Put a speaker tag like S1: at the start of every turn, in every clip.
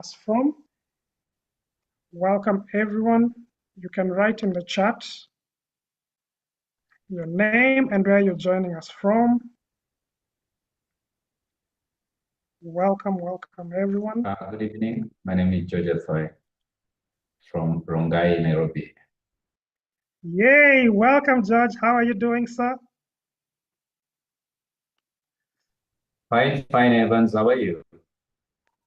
S1: us from. Welcome, everyone. You can write in the chat your name and where you're joining us from. Welcome, everyone.
S2: Good evening. My name is George Soy from Rongai, Nairobi.
S1: Yay! Welcome, George. How are you doing, sir?
S2: Fine, Evans. How are you?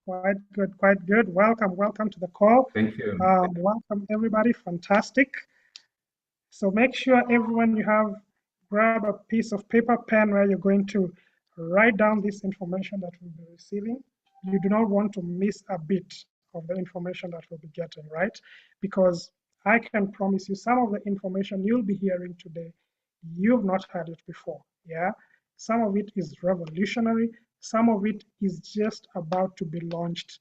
S1: Quite good. Welcome to the call.
S2: Thank you.
S1: Welcome, everybody. Fantastic. So make sure everyone grab a piece of paper, pen where you're going to write down this information that we'll be receiving. You do not want to miss a bit of the information that we'll be getting, right? Because I can promise you some of the information you'll be hearing today, you've not heard it before, yeah? Some of it is revolutionary. Some of it is just about to be launched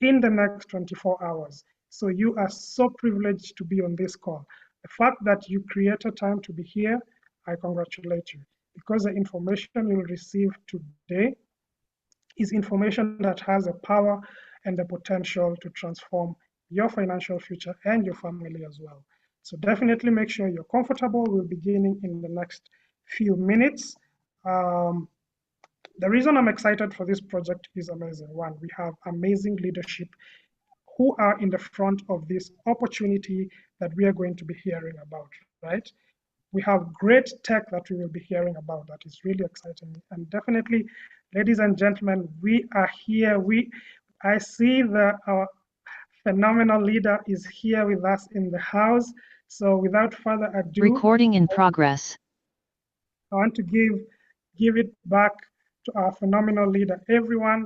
S1: in the next 24 hours. So you are so privileged to be on this call. The fact that you created time to be here, I congratulate you, because the information you'll receive today is information that has the power and the potential to transform your financial future and your family as well. So definitely make sure you're comfortable. We'll be beginning in the next few minutes. The reason I'm excited for this project is amazing. One, we have amazing leadership who are in the front of this opportunity that we are going to be hearing about, right? We have great tech that we will be hearing about that is really exciting. And definitely, ladies and gentlemen, we are here. I see that our phenomenal leader is here with us in the house. So without further ado,
S3: recording in progress.
S1: I want to give it back to our phenomenal leader. Everyone,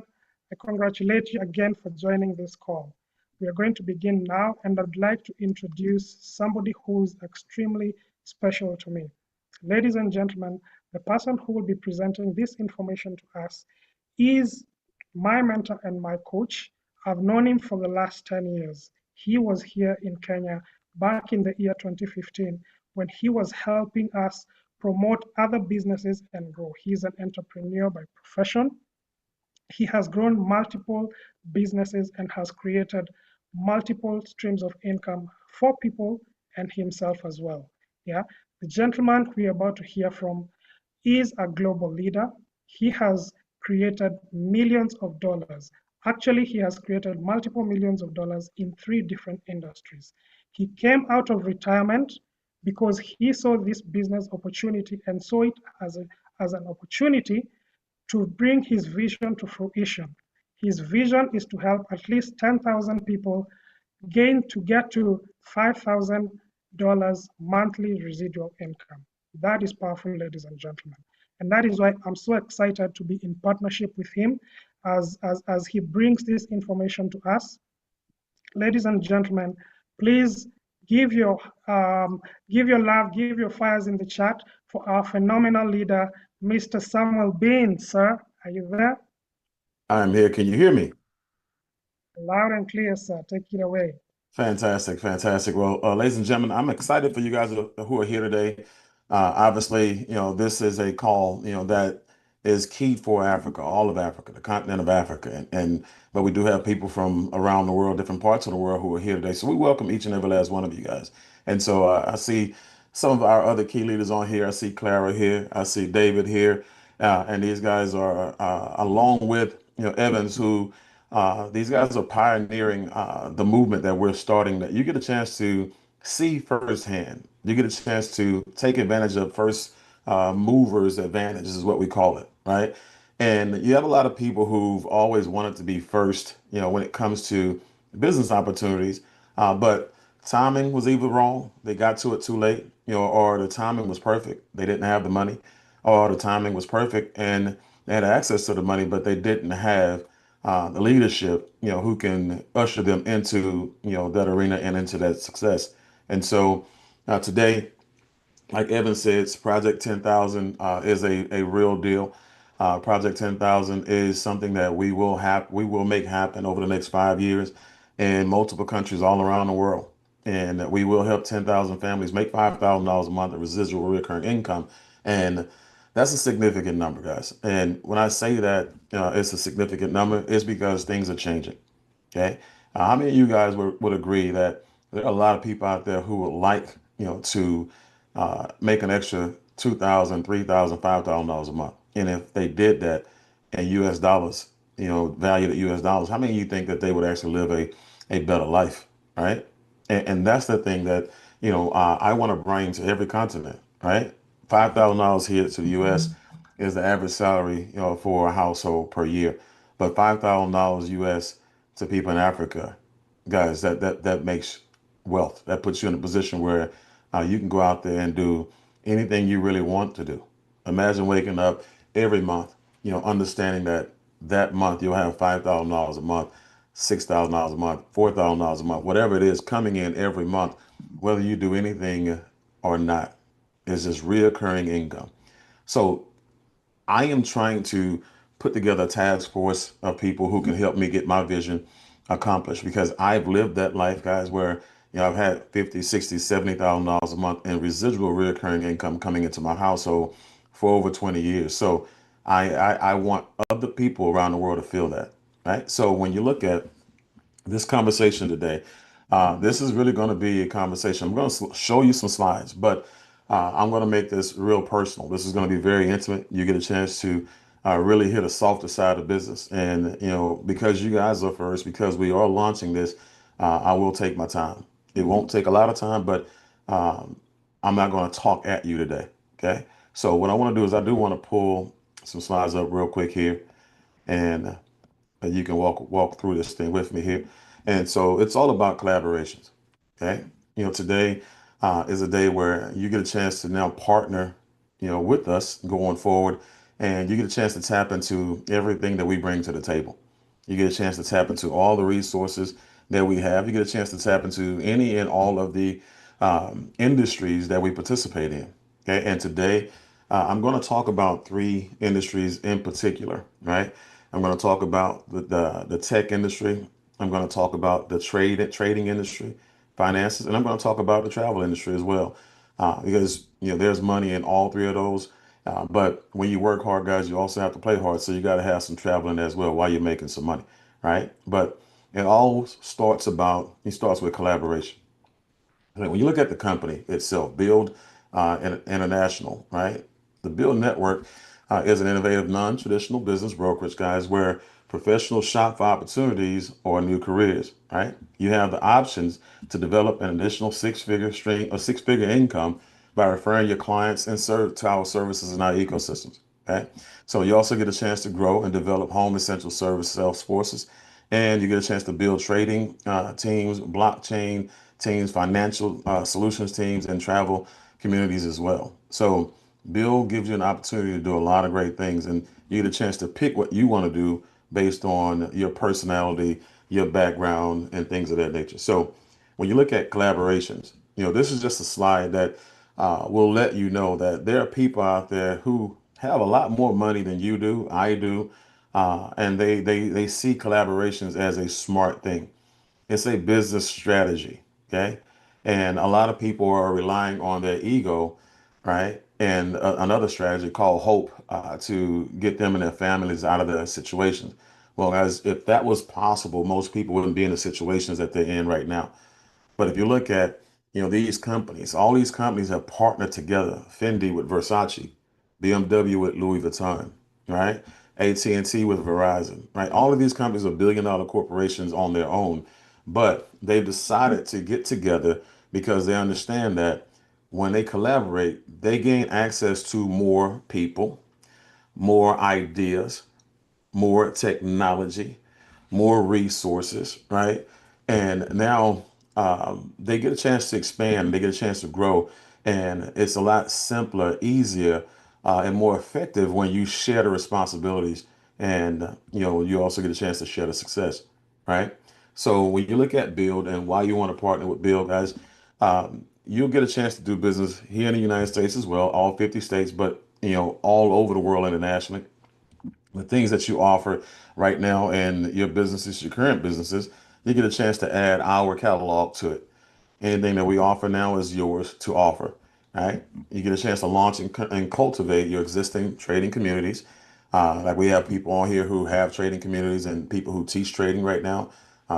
S1: I congratulate you again for joining this call. We are going to begin now, and I'd like to introduce somebody who's extremely special to me. Ladies and gentlemen, the person who will be presenting this information to us is my mentor and my coach. I've known him for the last 10 years. He was here in Kenya back in the year 2015 when he was helping us promote other businesses and grow. He's an entrepreneur by profession. He has grown multiple businesses and has created multiple streams of income for people and himself as well. Yeah, the gentleman we are about to hear from is a global leader. He has created millions of dollars. Actually, he has created multiple millions of dollars in 3 different industries. He came out of retirement because he saw this business opportunity and saw it as an opportunity to bring his vision to fruition. His vision is to help at least 10,000 people get to $5,000 monthly residual income. That is powerful, ladies and gentlemen. And that is why I'm so excited to be in partnership with him as he brings this information to us. Ladies and gentlemen, please give your love, give your fires in the chat for our phenomenal leader, Mr. Samuel Bean. Sir, are you there?
S4: I'm here. Can you hear me?
S1: Loud and clear, sir. Take it away.
S4: Fantastic. Well, ladies and gentlemen, I'm excited for you guys who are here today. Obviously, this is a call, that is key for Africa, all of Africa, the continent of Africa. But we do have people from around the world, different parts of the world who are here today. So we welcome each and every last one of you guys. And so I see some of our other key leaders on here. I see Clara here. I see David here. And these guys are along with, Evans, who these guys are pioneering the movement that we're starting, that you get a chance to see firsthand. You get a chance to take advantage of first movers advantage is what we call it, right? And you have a lot of people who've always wanted to be first, when it comes to business opportunities, but timing was either wrong, they got to it too late, or the timing was perfect, they didn't have the money, or the timing was perfect and they had access to the money, but they didn't have the leadership, who can usher them into, that arena and into that success. And so today, like Evan says, Project 10,000 is a real deal. Project 10,000 is something that we will make happen over the next 5 years in multiple countries all around the world. And that we will help 10,000 families make $5,000 a month of residual recurring income. And that's a significant number, guys. And when I say that it's a significant number, it's because things are changing. Okay. How many of you guys would agree that there are a lot of people out there who would like, to make an extra 2,000, 3,000, $5,000 a month? And if they did that in US dollars, valued at US dollars, how many of you think that they would actually live a better life? Right. And that's the thing that, I want to bring to every continent, right? $5,000 here to the US is the average salary, for a household per year. But $5,000 US to people in Africa, guys, that makes wealth. That puts you in a position where you can go out there and do anything you really want to do. Imagine waking up every month, understanding that that month you'll have $5,000 a month, $6,000 a month, $4,000 a month, whatever it is coming in every month, whether you do anything or not. It's just reoccurring income. So I am trying to put together a task force of people who can help me get my vision accomplished because I've lived that life, guys, where I've had 50, 60, $70,000 a month in residual recurring income coming into my household for over 20 years. So I want other people around the world to feel that, right? So when you look at this conversation today, this is really going to be a conversation. I'm going to show you some slides, but I'm going to make this real personal. This is going to be very intimate. You get a chance to really hit a softer side of business. And, because you guys are first, because we are launching this, I will take my time. It won't take a lot of time, but um, I'm not going to talk at you today. Okay. So what I want to do is I do want to pull some slides up real quick here. And you can walk through this thing with me here. And so it's all about collaborations. Okay. Today is a day where you get a chance to now partner, with us going forward, and you get a chance to tap into everything that we bring to the table. You get a chance to tap into all the resources that we have. You get a chance to tap into any and all of the industries that we participate in. Okay. And today, I'm going to talk about three industries in particular, right? I'm going to talk about the tech industry. I'm going to talk about the trading industry, finances, and I'm going to talk about the travel industry as well, because there's money in all three of those. But when you work hard, guys, you also have to play hard. So you got to have some traveling as well while you're making some money, right? But it all starts with collaboration. Like, when you look at the company itself, Build International, right? The Build Network is an innovative, non-traditional business brokerage, guys, where professionals shop for opportunities or new careers, right? You have the options to develop an additional six-figure stream or six-figure income by referring your clients and serve to our services in our ecosystems. Okay. So you also get a chance to grow and develop home essential service sales forces, and you get a chance to build trading teams, blockchain teams, financial solutions teams, and travel communities as well. So Bill gives you an opportunity to do a lot of great things, and you get a chance to pick what you want to do based on your personality, your background, and things of that nature. So when you look at collaborations, this is just a slide that will let you know that there are people out there who have a lot more money than you do, I do, and they see collaborations as a smart thing. It's a business strategy, okay? And a lot of people are relying on their ego, right? And another strategy called hope to get them and their families out of their situations. Well, guys, if that was possible, most people wouldn't be in the situations that they're in right now. But if you look at, these companies, all these companies have partnered together. Fendi with Versace, BMW with Louis Vuitton, right? AT&T with Verizon, right? All of these companies are billion-dollar corporations on their own, but they've decided to get together because they understand that when they collaborate, they gain access to more people, more ideas, more technology, more resources, right? And now they get a chance to expand, they get a chance to grow, and it's a lot simpler, easier, and more effective when you share the responsibilities, and you also get a chance to share the success, right? So when you look at Build and why you want to partner with Build, guys, you'll get a chance to do business here in the United States as well, all 50 states, but all over the world internationally. The things that you offer right now and your businesses, your current businesses, you get a chance to add our catalog to it. Anything that we offer now is yours to offer. Right? You get a chance to launch and cultivate your existing trading communities. Like we have people on here who have trading communities and people who teach trading right now.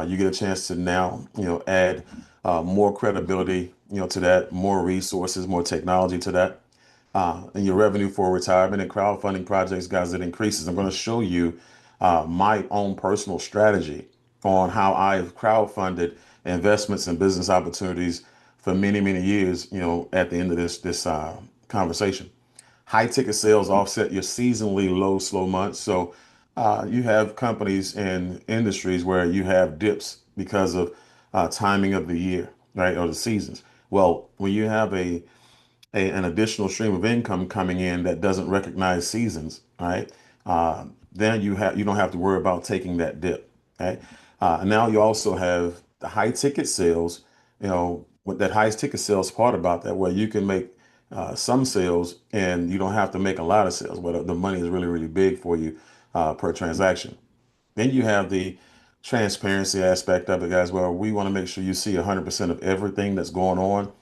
S4: You get a chance to now, add more credibility, to that, more resources, more technology to that, and your revenue for retirement and crowdfunding projects, guys, it increases. I'm going to show you my own personal strategy on how I've crowdfunded investments and business opportunities for many, many years, at the end of this conversation. High ticket sales offset your seasonally low, slow months. So you have companies and industries where you have dips because of timing of the year, right, or the seasons. Well, when you have an additional stream of income coming in that doesn't recognize seasons, right? Then you don't have to worry about taking that dip, right? Now you also have the high ticket sales, with that high ticket sales part about that, where you can make some sales and you don't have to make a lot of sales, where the money is really, really big for you per transaction. Then you have the transparency aspect of it, guys, where we want to make sure you see 100% of everything that's going on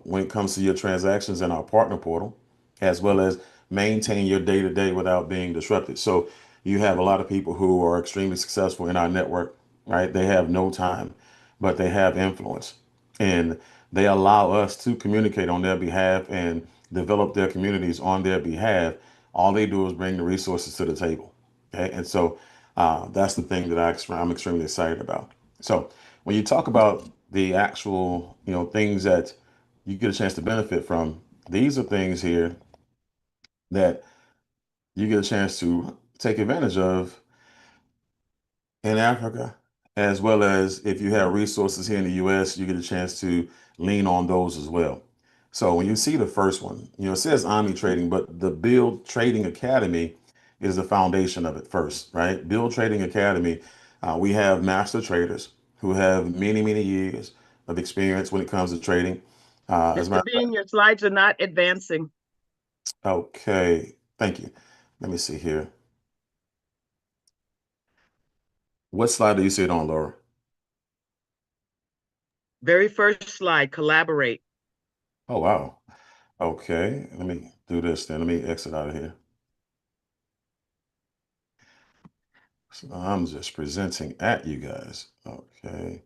S4: when it comes to your transactions in our partner portal, as well as maintain your day to day without being disrupted. So you have a lot of people who are extremely successful in our network, right? They have no time, but they have influence. And they allow us to communicate on their behalf and develop their communities on their behalf. All they do is bring the resources to the table. Okay. And so that's the thing that I'm extremely excited about. So when you talk about the actual, things that you get a chance to benefit from, these are things here that you get a chance to take advantage of in Africa, as well as if you have resources here in the US, you get a chance to lean on those as well. So when you see the first one, it says Omni Trading, but the Build Trading Academy is the foundation of it first, right? Build Trading Academy, we have master traders who have many, many years of experience when it comes to trading. As a
S3: Mr.
S4: matter
S3: Bean, your slides are not advancing.
S4: Okay, thank you. Let me see here. What slide do you see it on, Laura?
S3: Very first slide, collaborate.
S4: Oh, wow. Okay, let me do this then. Let me exit out of here. So I'm just presenting at you guys. Okay.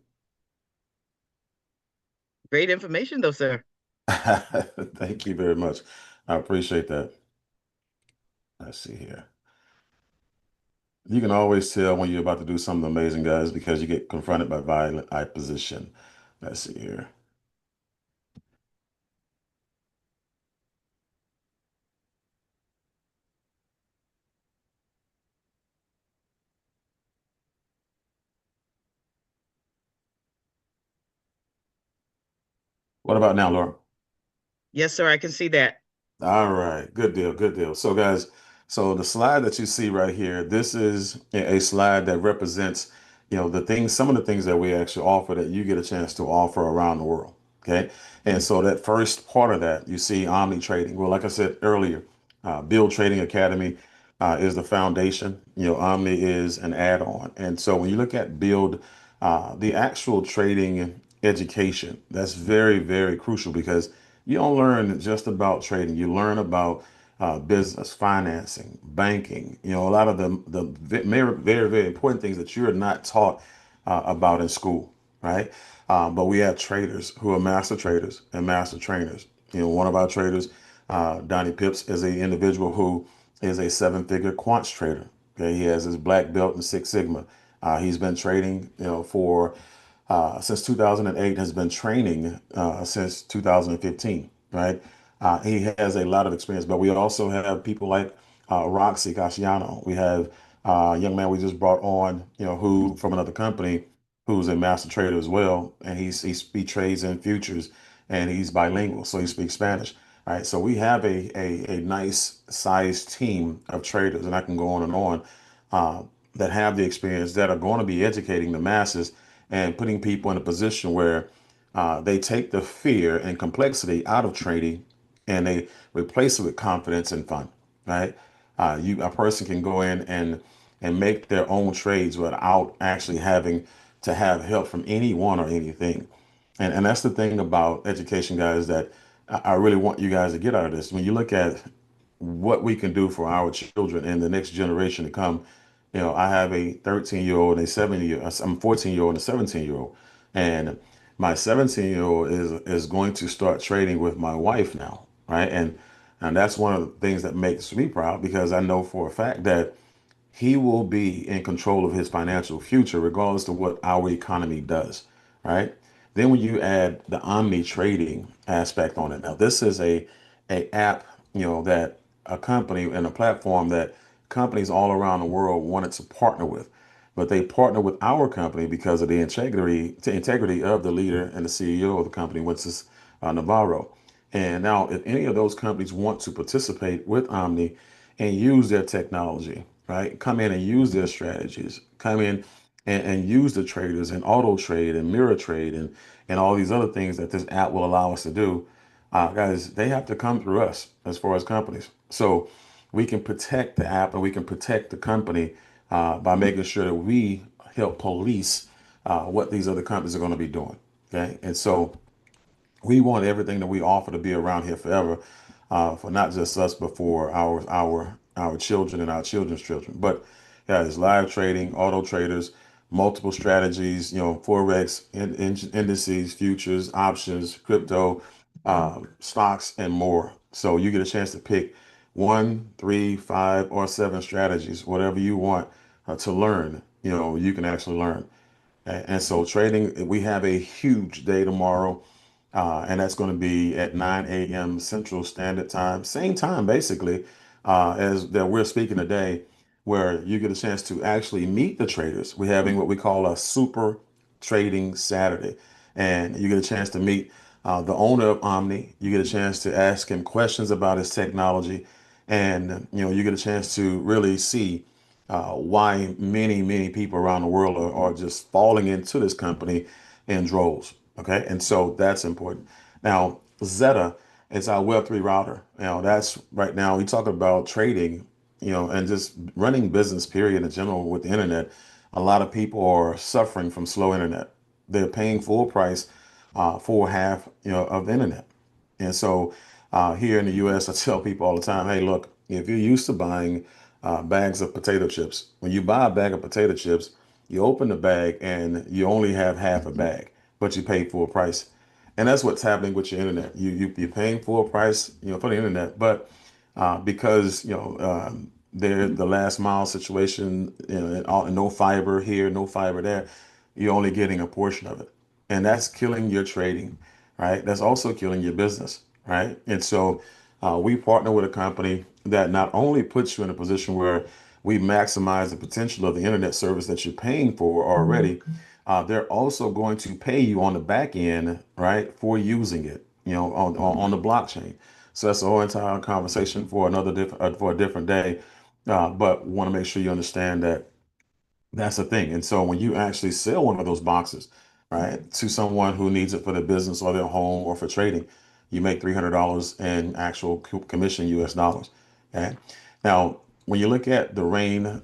S3: Great information though, sir.
S4: Thank you very much. I appreciate that. Let's see here. You can always tell when you're about to do something amazing, guys, because you get confronted by violent opposition. Let's see here. What about now, Laura?
S3: Yes, sir, I can see that.
S4: All right, good deal, good deal. So, guys, so the slide that you see right here, this is a slide that represents, the things, some of the things that we actually offer that you get a chance to offer around the world. Okay, and so that first part of that, you see Omni Trading. Well, like I said earlier, Build Trading Academy is the foundation. Omni is an add-on, and so when you look at Build, the actual trading education, that's very, very crucial because you don't learn just about trading. You learn about business, financing, banking. A lot of the very, very, very important things that you're not taught about in school, right? But we have traders who are master traders and master trainers. One of our traders, Donnie Pips, is an individual who is a seven-figure quants trader. Okay, he has his black belt in Six Sigma. He's been trading, for since 2008, has been training since 2015, right? He has a lot of experience, but we also have people like Roxy Casciano. We have a young man we just brought on, who from another company, who's a master trader as well, and he trades in futures, and he's bilingual, so he speaks Spanish. All right, so we have a nice sized team of traders, and I can go on and on, that have the experience that are going to be educating the masses and putting people in a position where they take the fear and complexity out of trading and they replace it with confidence and fun, right? A person can go in and make their own trades without actually having to have help from anyone or anything. And that's the thing about education, guys, that I really want you guys to get out of this. When you look at what we can do for our children and the next generation to come, I have a 13-year-old and a 7-year, I'm 14-year-old and a 17-year-old. And my 17-year-old is going to start trading with my wife now, right? And that's one of the things that makes me proud because I know for a fact that he will be in control of his financial future, regardless of what our economy does, right? Then when you add the omni trading aspect on it, now this is a app, that a company and a platform that companies all around the world wanted to partner with, but they partner with our company because of the integrity of the leader and the CEO of the company, which is Navarro. And now, if any of those companies want to participate with Omni and use their technology, right? Come in and use their strategies, come in and use the traders and auto trade and mirror trade and all these other things that this app will allow us to do. Guys, they have to come through us as far as companies. So we can protect the app and we can protect the company by making sure that we help police what these other companies are going to be doing. Okay. And so we want everything that we offer to be around here forever, for not just us, but for our children and our children's children. But yeah, it's live trading, auto traders, multiple strategies, forex, indices, futures, options, crypto, stocks, and more. So you get a chance to pick one, three, five, or seven strategies, whatever you want to learn. You can actually learn. And so trading, we have a huge day tomorrow, and that's going to be at 9 a.m. Central Standard Time, same time basically as that we're speaking today, where you get a chance to actually meet the traders. We're having what we call a Super Trading Saturday, and you get a chance to meet the owner of Omni. You get a chance to ask him questions about his technology, and you get a chance to really see why many people around the world are just falling into this company in droves. Okay, and so that's important. Now, Zeta is our Web3 router. That's right now we talk about trading, and just running business period in general with the internet. A lot of people are suffering from slow internet. They're paying full price for half, of the internet. And so here in the US, I tell people all the time, hey, look, if you're used to buying bags of potato chips, when you buy a bag of potato chips, you open the bag and you only have half a bag, but you pay full price. And that's what's happening with your internet. You're paying full price, for the internet, but because they're the last mile situation, and no fiber here, no fiber there, you're only getting a portion of it, and that's killing your trading, right? That's also killing your business, right? And so we partner with a company that not only puts you in a position where we maximize the potential of the internet service that you're paying for already, they're also going to pay you on the back end, right, for using it, on the blockchain. So that's a whole entire conversation for for a different day. But want to make sure you understand that that's the thing. And so when you actually sell one of those boxes, right, to someone who needs it for their business or their home or for trading, you make $300 in actual commission US dollars. Okay. Now, when you look at the Rain,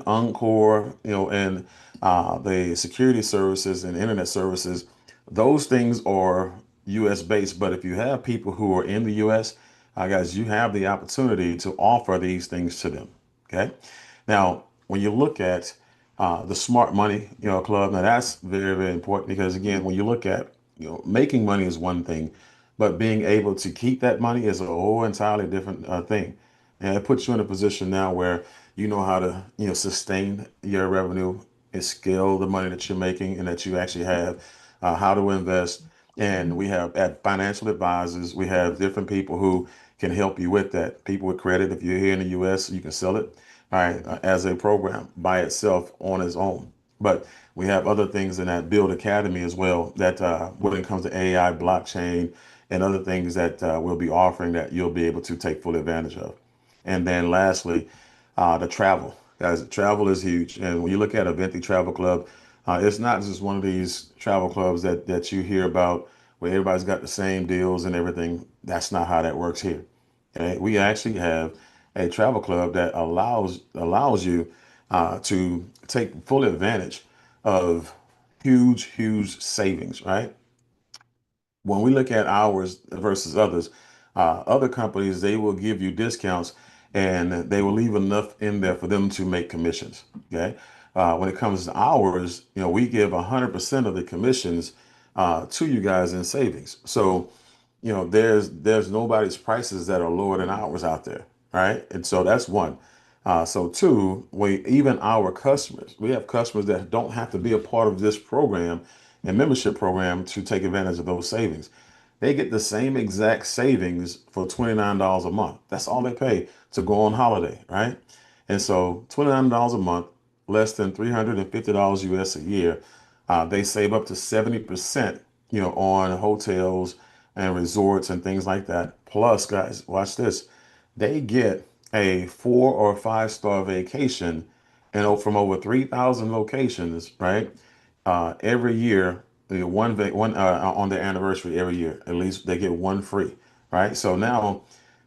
S4: Encore, and the security services and internet services, those things are US based. But if you have people who are in the US, guys, you have the opportunity to offer these things to them. Okay. Now, when you look at the Smart Money, Club, now that's very, very important because again, when you look at, making money is one thing, but being able to keep that money is a whole entirely different thing. And it puts you in a position now where you know how to, sustain your revenue and scale the money that you're making and that you actually have, how to invest. And we have at financial advisors, we have different people who can help you with that. People with credit, if you're here in the US, you can sell it, all right, as a program by itself on its own. But we have other things in that Build Academy as well that when it comes to AI, blockchain, and other things that we'll be offering that you'll be able to take full advantage of. And then lastly, the travel. Guys, travel is huge. And when you look at a Venti Travel Club, it's not just one of these travel clubs that you hear about where everybody's got the same deals and everything. That's not how that works here. Okay? We actually have a travel club that allows you to take full advantage of huge savings, right? When we look at ours versus others, other companies, they will give you discounts and they will leave enough in there for them to make commissions. Okay. When it comes to ours, we give 100% of the commissions to you guys in savings. So, there's nobody's prices that are lower than ours out there, right? And so that's one. So two, even our customers, we have customers that don't have to be a part of this program and membership program to take advantage of those savings. They get the same exact savings for $29 a month. That's all they pay to go on holiday, right? And so $29 a month, less than $350 US a year, they save up to 70%, on hotels and resorts and things like that. Plus, guys, watch this. They get a 4 or 5 star vacation and from over 3,000 locations, right? Every year, one on their anniversary every year, at least they get one free, right? So now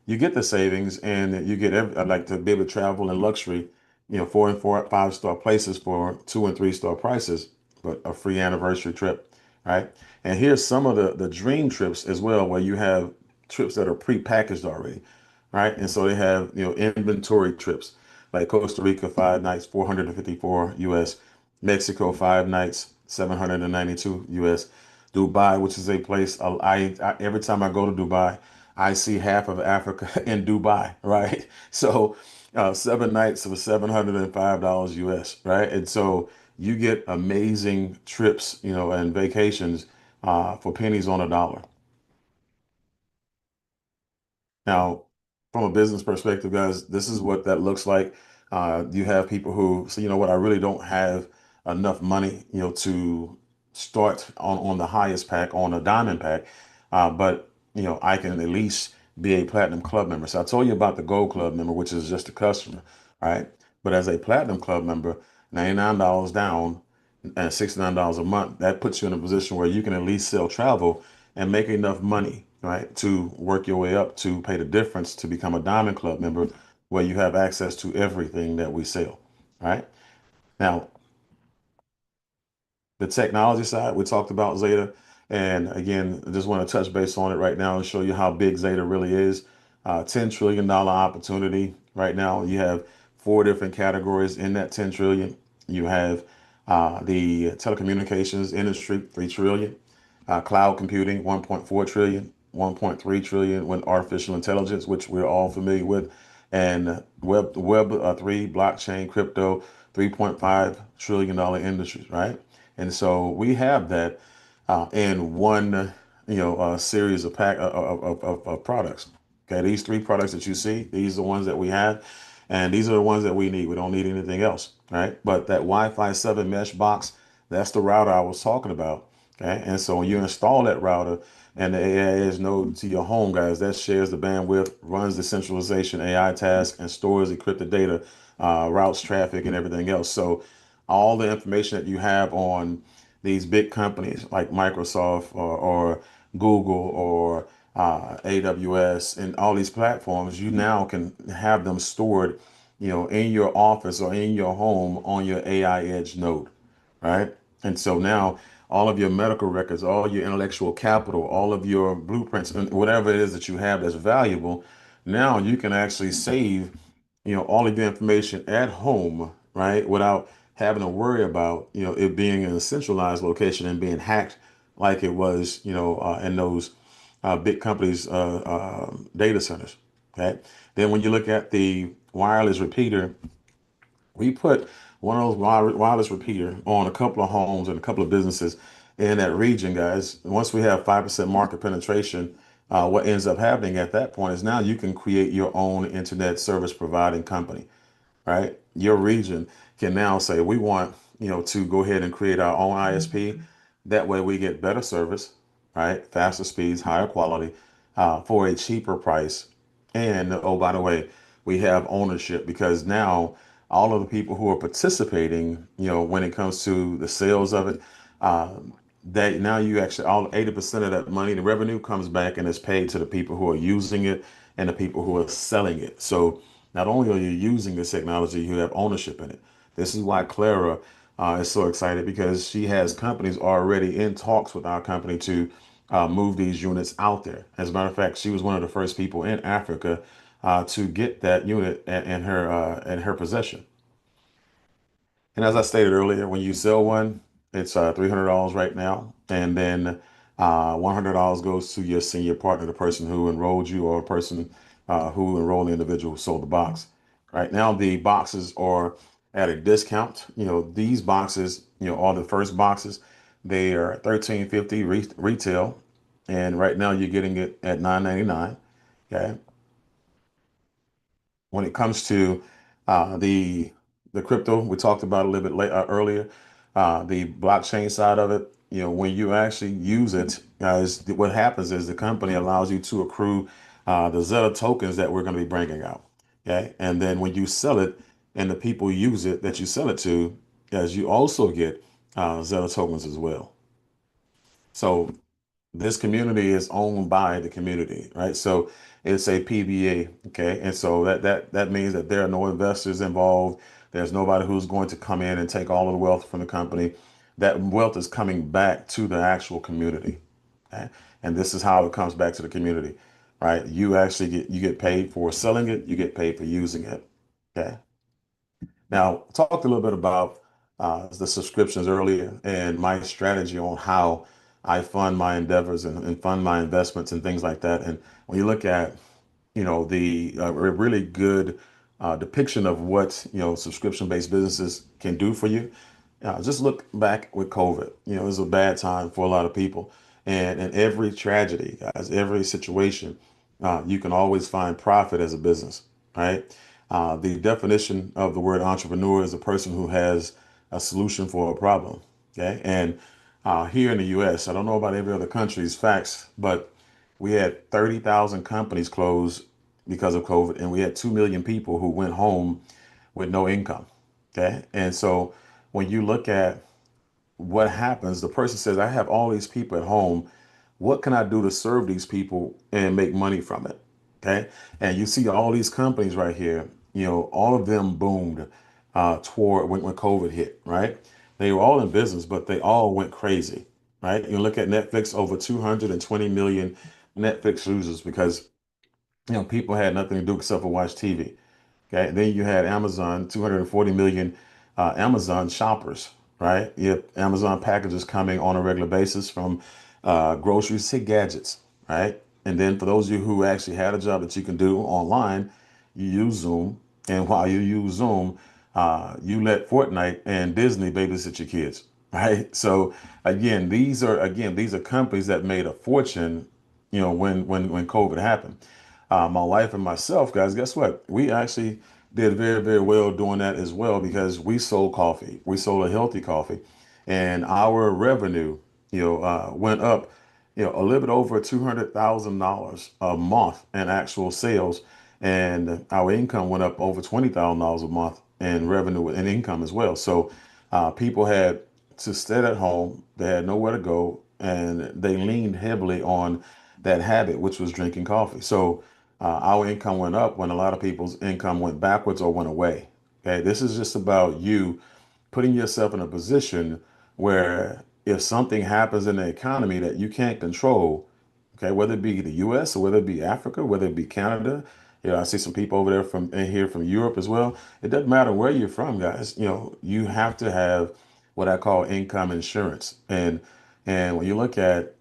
S4: you get the savings and you get I'd like to be able to travel in luxury, 4 and 5 star places for 2 and 3 star prices, but a free anniversary trip, right? And here's some of the dream trips as well, where you have trips that are pre-packaged already, right? And so they have, inventory trips like Costa Rica, 5 nights, 454 US, Mexico, 5 nights, 792 US, Dubai, which is a place every time I go to Dubai, I see half of Africa in Dubai, right? So 7 nights for $705 US, right? And so you get amazing trips, and vacations for pennies on a dollar. Now, from a business perspective, guys, this is what that looks like. You have people who say, you know what, I really don't have enough money, to start on the highest pack, on a diamond pack, but I can at least be a platinum club member. So I told you about the gold club member, which is just a customer, right? But as a platinum club member, $99 down and $69 a month, that puts you in a position where you can at least sell travel and make enough money, right, to work your way up to pay the difference to become a Diamond Club member, where you have access to everything that we sell, right? Now, the technology side, we talked about Zeta. And again, I just want to touch base on it right now and show you how big Zeta really is. $10 trillion opportunity right now. You have 4 different categories in that 10 trillion. You have the telecommunications industry, 3 trillion, cloud computing, 1.4 trillion, 1.3 trillion with artificial intelligence, which we're all familiar with, and web 3, blockchain, crypto, $3.5 trillion industries, right? And so we have that in one, series of of products. Okay, these 3 products that you see, these are the ones that we have, and these are the ones that we need. We don't need anything else, right? But that Wi-Fi 7 mesh box, that's the router I was talking about. Okay, and so when you install that router and the AI Edge node to your home, guys, that shares the bandwidth, runs the centralization AI task, and stores encrypted data, routes traffic, and everything else. So all the information that you have on these big companies like Microsoft or Google or AWS and all these platforms, you now can have them stored, in your office or in your home on your AI Edge node, right? And so now all of your medical records, all your intellectual capital, all of your blueprints, and whatever it is that you have that's valuable, now you can actually save, all of your information at home, right? Without having to worry about, it being in a centralized location and being hacked like it was, in those big companies' data centers. Okay. Then when you look at the wireless repeater, we put one of those wireless repeater on a couple of homes and a couple of businesses in that region, guys. Once we have 5% market penetration, what ends up happening at that point is now you can create your own internet service providing company, right? Your region can now say, we want, to go ahead and create our own ISP. That way we get better service, right? Faster speeds, higher quality, for a cheaper price. And oh, by the way, we have ownership because now all of the people who are participating, when it comes to the sales of it, that now you actually all 80% of that money, the revenue comes back and is paid to the people who are using it and the people who are selling it. So not only are you using this technology, you have ownership in it. This is why Clara is so excited, because she has companies already in talks with our company to move these units out there. As a matter of fact, she was one of the first people in Africa to get that unit in her possession. And as I stated earlier, when you sell one, it's $300 right now, and then $100 goes to your senior partner, the person who enrolled you, or a person who enrolled the individual who sold the box. Right now, the boxes are at a discount. These boxes, are the first boxes. They are 13.50 retail, and right now you're getting it at 9.99. Okay. When it comes to the crypto, we talked about a little bit earlier, the blockchain side of it. When you actually use it, guys, what happens is the company allows you to accrue the Zeta tokens that we're going to be bringing out. Okay, and then when you sell it and the people use it that you sell it to, guys, you also get Zeta tokens as well. So this community is owned by the community, right? So it's a PBA, okay? And so that means that there are no investors involved. There's nobody who's going to come in and take all of the wealth from the company. That wealth is coming back to the actual community, okay? And this is how it comes back to the community, right? You get paid for selling it, you get paid for using it, okay? Now, talked a little bit about the subscriptions earlier and my strategy on how I fund my endeavors and fund my investments and things like that. And when you look at, the a really good depiction of what, subscription-based businesses can do for you, just look back with COVID. It was a bad time for a lot of people. And in every tragedy, guys, every situation, you can always find profit as a business, right? The definition of the word entrepreneur is a person who has a solution for a problem. Okay. And here in the US, I don't know about every other country's facts, but we had 30,000 companies close because of COVID, and we had 2 million people who went home with no income. Okay. And so when you look at what happens, the person says, I have all these people at home. What can I do to serve these people and make money from it? Okay. And you see all these companies right here, all of them boomed toward when COVID hit, right? They were all in business, but they all went crazy, right? You look at Netflix, over 220 million Netflix users because, people had nothing to do except for watch TV. Okay, then you had Amazon, 240 million Amazon shoppers, right? You have Amazon packages coming on a regular basis from groceries to gadgets, right? And then for those of you who actually had a job that you can do online, you use Zoom. And while you use Zoom, you let Fortnite and Disney babysit your kids, right? So these are companies that made a fortune, when COVID happened. My wife and myself, guys, guess what? We actually did very, very well doing that as well because we sold coffee. We sold a healthy coffee, and our revenue, went up, a little bit over $200,000 a month in actual sales, and our income went up over $20,000 a month in revenue and income as well. So people had to stay at home. They had nowhere to go, and they leaned heavily on that habit, which was drinking coffee. So our income went up when a lot of people's income went backwards or went away. Okay, this is just about you putting yourself in a position where if something happens in the economy that you can't control, okay, whether it be the US or whether it be Africa, whether it be Canada, I see some people over there from in here from Europe as well. It doesn't matter where you're from, guys. You have to have what I call income insurance. And when you look at,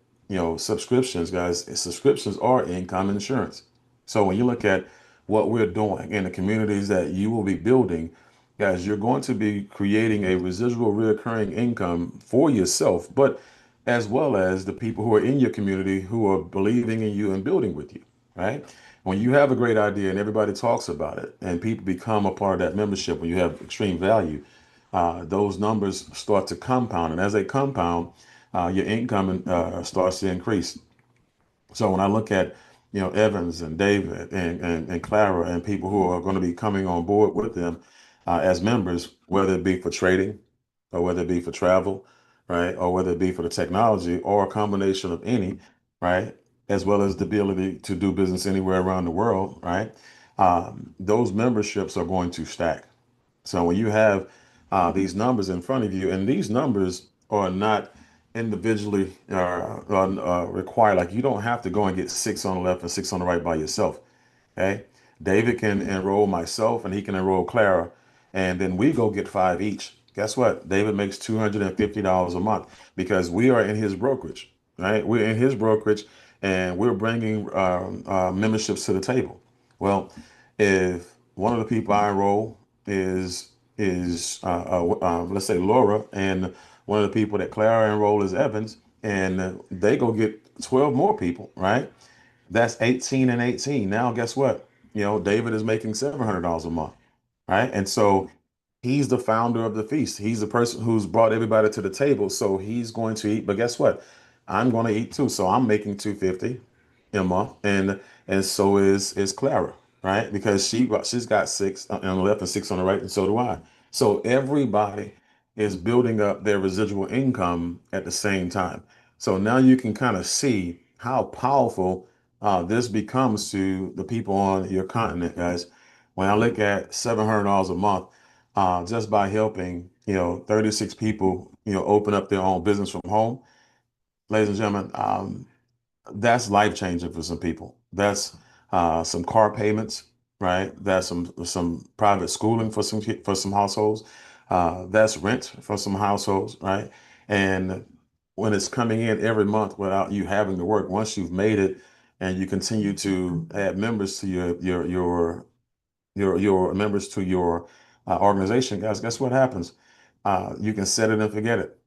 S4: subscriptions, guys, subscriptions are income insurance. So when you look at what we're doing in the communities that you will be building, guys, you're going to be creating a residual recurring income for yourself, but as well as the people who are in your community who are believing in you and building with you, right? When you have a great idea and everybody talks about it and people become a part of that membership, when you have extreme value, those numbers start to compound. And as they compound, your income starts to increase. So when I look at, Evans and David and Clara and people who are going to be coming on board with them as members, whether it be for trading or whether it be for travel, right, or whether it be for the technology or a combination of any, right, as well as the ability to do business anywhere around the world, right, those memberships are going to stack. So when you have these numbers in front of you, and these numbers are not individually required, like you don't have to go and get six on the left and six on the right by yourself. Okay. David can enroll myself and he can enroll Clara, and then we go get five each. Guess what? David makes $250 a month because we are in his brokerage, right? We're in his brokerage and we're bringing memberships to the table. Well, if one of the people I enroll is let's say Laura, and one of the people that Clara enroll is Evans, and they go get 12 more people, right? That's 18 and 18. Now, guess what? David is making $700 a month, right? And so he's the founder of the feast. He's the person who's brought everybody to the table. So he's going to eat. But guess what? I'm going to eat too. So I'm making 250 a month, and so is Clara, right? Because she's got six on the left and six on the right, and so do I. So everybody is building up their residual income at the same time. So now you can kind of see how powerful this becomes to the people on your continent, guys. When I look at $700 a month, just by helping 36 people open up their own business from home, ladies and gentlemen, that's life changing for some people. That's some car payments, right? That's some private schooling for some households. That's rent for some households, right? And when it's coming in every month without you having to work, once you've made it and you continue to add members to your members to your organization, guys, guess what happens? You can set it and forget it.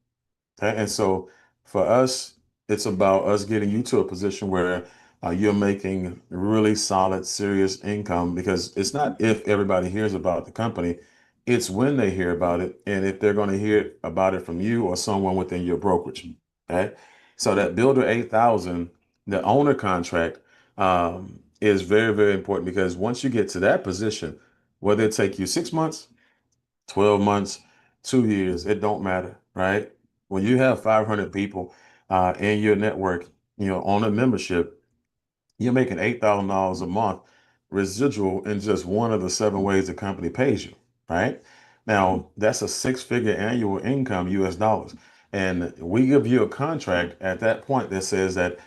S4: Okay? And so for us, it's about us getting you to a position where you're making really solid, serious income, because it's not if everybody hears about the company, it's when they hear about it and if they're going to hear about it from you or someone within your brokerage. Okay. So that Builder 8,000, the owner contract, is very, very important, because once you get to that position, whether it take you 6 months, 12 months, 2 years, it don't matter, right? When you have 500 people in your network, on a membership, you're making $8,000 a month residual in just one of the seven ways the company pays you, right? Now, that's a six-figure annual income, US dollars. And we give you a contract at that point that says that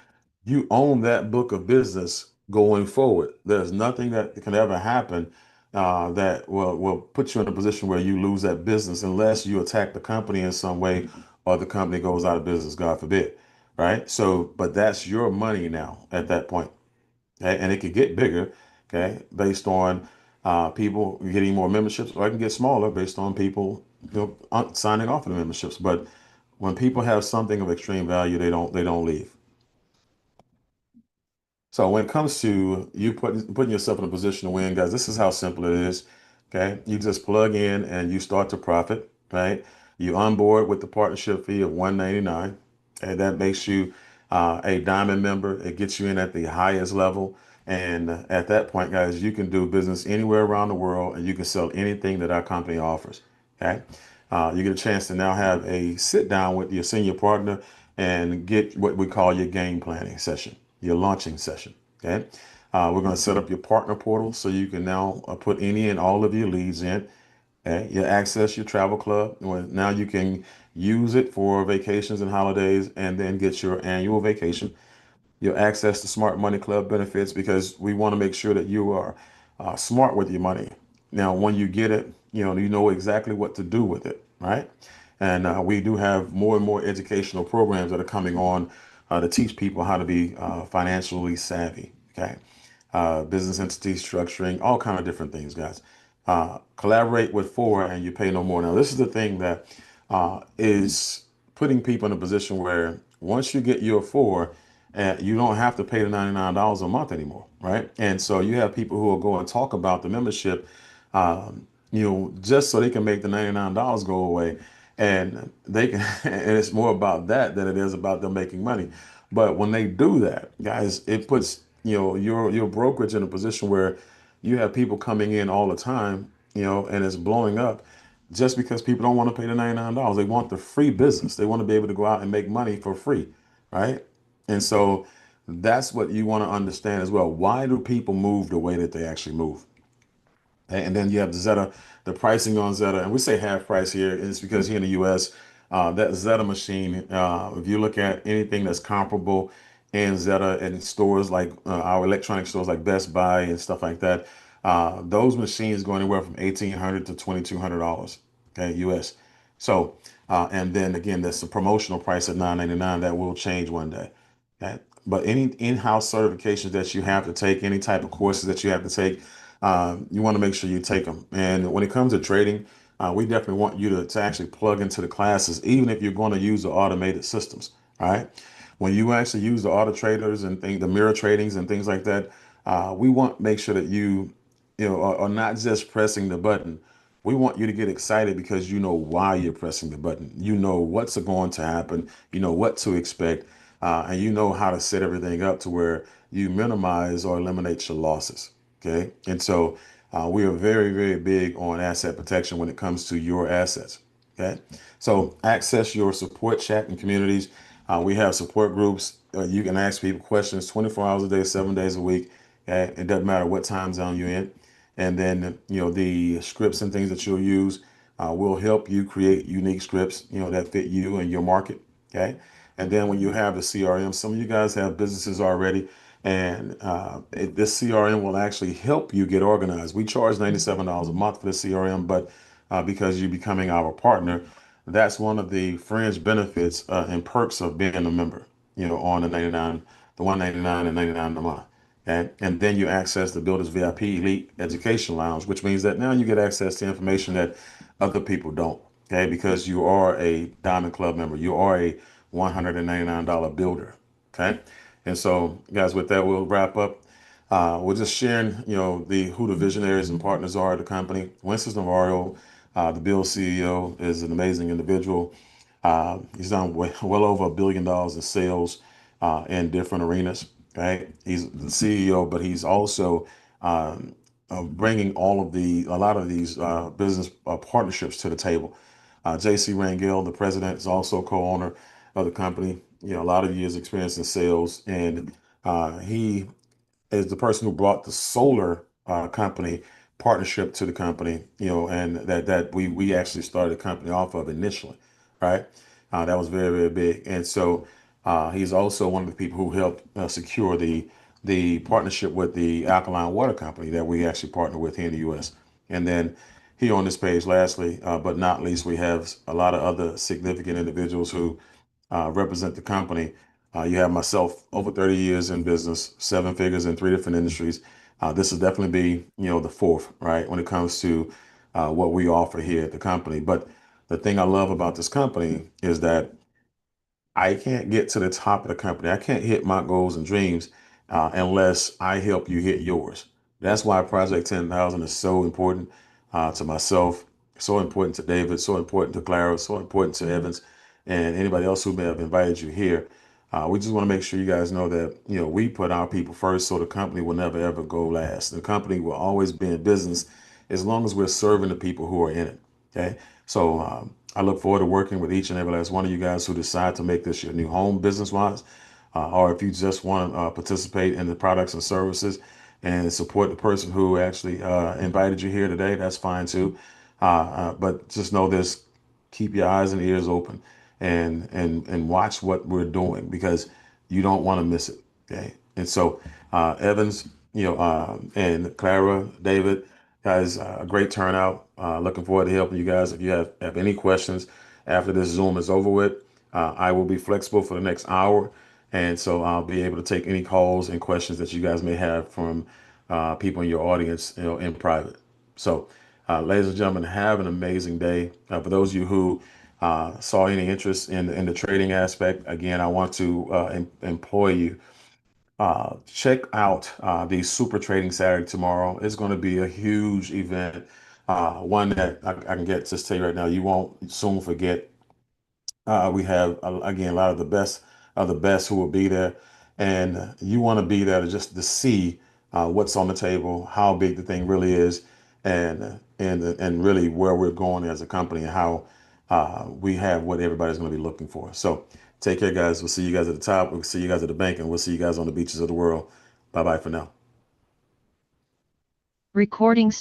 S4: you own that book of business going forward. There's nothing that can ever happen that will put you in a position where you lose that business unless you attack the company in some way or the company goes out of business, God forbid. Right. So, but that's your money now at that point. Okay? And it could get bigger, okay, based on people getting more memberships, or it can get smaller based on people signing off of the memberships. But when people have something of extreme value, they don't leave. So when it comes to you putting yourself in a position to win, guys, this is how simple it is. Okay. You just plug in and you start to profit, right? You onboard with the partnership fee of $199, and that makes you a diamond member. It gets you in at the highest level. And at that point, guys, you can do business anywhere around the world and you can sell anything that our company offers. Okay. You get a chance to now have a sit down with your senior partner and get what we call your game planning session, your launching session. Okay. We're going to set up your partner portal so you can now put any and all of your leads in. Okay. You access your travel club. Now you can use it for vacations and holidays and then get your annual vacation. You'll access the Smart Money Club benefits, because we want to make sure that you are smart with your money. Now, when you get it, you know exactly what to do with it, right? And we do have more and more educational programs that are coming on to teach people how to be financially savvy, okay? Business entity structuring, all kind of different things, guys. Collaborate with four and you pay no more. Now, this is the thing that is putting people in a position where once you get your four, you don't have to pay the $99 a month anymore, right? And so you have people who will go and talk about the membership, just so they can make the $99 go away, and they can. And it's more about that than it is about them making money. But when they do that, guys, it puts your brokerage in a position where you have people coming in all the time, and it's blowing up. Just because people don't want to pay the $99, they want the free business. They want to be able to go out and make money for free, right? And so that's what you want to understand as well. Why do people move the way that they actually move? And then you have Zeta, the pricing on Zeta, and we say half price here, and it's because here in the US, that Zeta machine, if you look at anything that's comparable in Zeta and stores like our electronic stores like Best Buy and stuff like that, Those machines go anywhere from $1,800 to $2,200, okay, US. So, and then again, that's a promotional price at $999 that will change one day. Okay. But any in-house certifications that you have to take, any type of courses that you have to take, you want to make sure you take them. And when it comes to trading, we definitely want you to actually plug into the classes, even if you're going to use the automated systems. All right. When you actually use the auto traders and the mirror tradings and things like that, we want to make sure that you know, are not just pressing the button. We want you to get excited because you know why you're pressing the button. You know what's going to happen. You know what to expect, and you know how to set everything up to where you minimize or eliminate your losses. Okay, and so we are very, very big on asset protection when it comes to your assets. Okay, so access your support chat and communities. We have support groups. You can ask people questions 24 hours a day, 7 days a week. Okay, it doesn't matter what time zone you're in. And then, you know, the scripts and things that you'll use will help you create unique scripts, you know, that fit you and your market. Okay. And then when you have the CRM, some of you guys have businesses already, and this CRM will actually help you get organized. We charge $97 a month for the CRM, but because you're becoming our partner, that's one of the fringe benefits and perks of being a member, you know, on the 99, the 199 and 99 a month. Okay. And then you access the Builders VIP Elite Education Lounge, which means that now you get access to information that other people don't. Okay. Because you are a Diamond Club member, you are a $199 builder. Okay. And so, guys, with that, we'll wrap up. We're just sharing, you know, who the visionaries and partners are of the company. Winston Navarro, the Build CEO, is an amazing individual. He's done well over $1 billion in sales in different arenas. Right, he's the CEO, but he's also bringing a lot of these business partnerships to the table. JC Rangel, the president, is also co-owner of the company. You know, a lot of years experience in sales, and he is the person who brought the solar company partnership to the company, you know, and that we actually started the company off of initially, right? That was very, very big. And so he's also one of the people who helped secure the partnership with the alkaline water company that we actually partner with here in the U.S. And then here on this page, lastly, but not least, we have a lot of other significant individuals who represent the company. You have myself, over 30 years in business, 7 figures in 3 different industries. This will definitely be, you know, the fourth, right, when it comes to what we offer here at the company. But the thing I love about this company is that I can't get to the top of the company. I can't hit my goals and dreams unless I help you hit yours. That's why Project 10,000 is so important to myself, so important to David, so important to Clara, so important to Evans, and anybody else who may have invited you here. We just want to make sure you guys know that, you know, we put our people first, so the company will never ever go last. The company will always be in business as long as we're serving the people who are in it. Okay, so I look forward to working with each and every last one of you guys who decide to make this your new home business-wise, or if you just want to participate in the products and services and support the person who actually invited you here today. That's fine too. But just know this: keep your eyes and ears open, and watch what we're doing, because you don't want to miss it. Okay, and so Evans, you know, and Clara, David, guys, a great turnout. Looking forward to helping you guys. If you have any questions after this Zoom is over with, I will be flexible for the next hour. And so I'll be able to take any calls and questions that you guys may have from people in your audience, you know, in private. So, ladies and gentlemen, have an amazing day. For those of you who saw any interest in the trading aspect, again, I want to employ you. Check out the Super Trading Saturday tomorrow. It's going to be a huge event, one that I can just tell you right now, you won't soon forget. We have again a lot of the best who will be there, and you want to be there to see what's on the table, how big the thing really is, and really where we're going as a company, and how we have what everybody's going to be looking for. So take care, guys. We'll see you guys at the top. We'll see you guys at the bank, and we'll see you guys on the beaches of the world. Bye bye for now.
S5: Recording